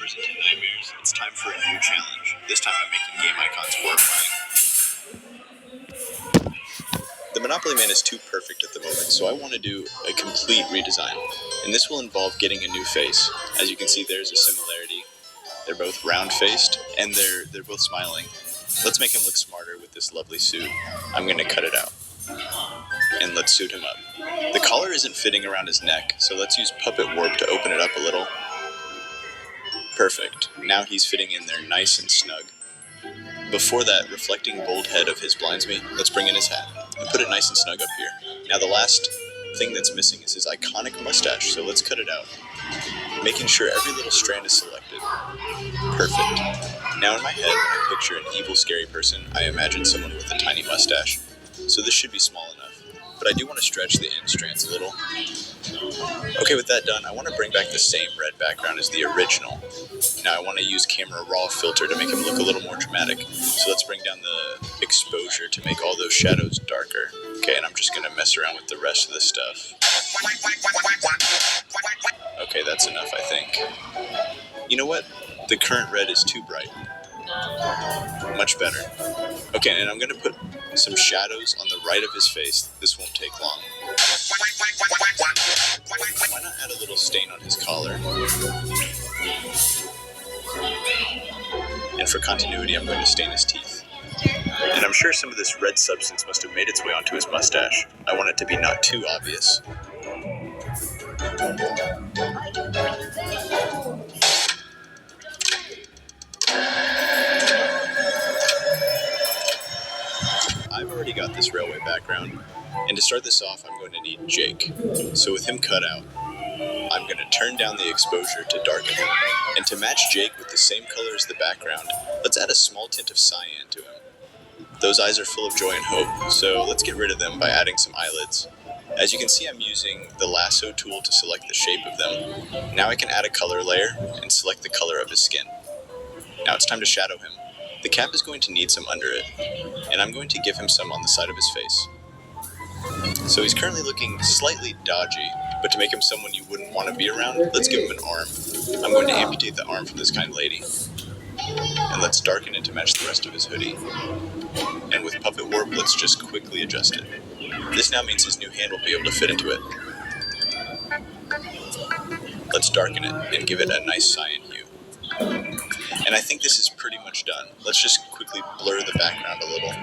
nightmares into nightmares, it's time for a new challenge. This time I'm making game icons horrifying. The Monopoly Man is too perfect at the moment, so I want to do a complete redesign. And this will involve getting a new face. As you can see, there's a similarity. They're both round-faced, and they're both smiling. Let's make him look smarter with this lovely suit. I'm going to cut it out. And let's suit him up. The collar isn't fitting around his neck, so let's use Puppet Warp to open it up a little. Perfect. Now he's fitting in there nice and snug. Before that reflecting bold head of his blinds me, let's bring in his hat and put it nice and snug up here. Now the last thing that's missing is his iconic mustache, so let's cut it out. Making sure every little strand is selected. Perfect. Now in my head, when I picture an evil, scary person, I imagine someone with a tiny mustache. So this should be small enough. But I do want to stretch the end strands a little. Okay, with that done, I want to bring back the same red background as the original. Now I want to use Camera Raw filter to make him look a little more dramatic. So let's bring down the exposure to make all those shadows darker. Okay, and I'm just going to mess around with the rest of the stuff. Okay, that's enough, I think. You know what? The current red is too bright. Much better. Okay, and I'm going to put some shadows on the right of his face. This won't take long. Why not add a little stain on his collar? And for continuity, I'm going to stain his teeth. And I'm sure some of this red substance must have made its way onto his mustache. I want it to be not too obvious. I've already got this railway background, and to start this off, I'm going to need Jake. So with him cut out, I'm going to turn down the exposure to darken him. And to match Jake with the same color as the background, let's add a small tint of cyan to him. Those eyes are full of joy and hope, so let's get rid of them by adding some eyelids. As you can see, I'm using the lasso tool to select the shape of them. Now I can add a color layer and select the color of his skin. Now it's time to shadow him. The cap is going to need some under it, and I'm going to give him some on the side of his face. So he's currently looking slightly dodgy, but to make him someone you wouldn't want to be around, let's give him an arm. I'm going to amputate the arm from this kind lady. And let's darken it to match the rest of his hoodie. And with Puppet Warp, let's just quickly adjust it. This now means his new hand will be able to fit into it. Let's darken it and give it a nice cyan hue. And I think this is pretty much done. Let's just quickly blur the background a little.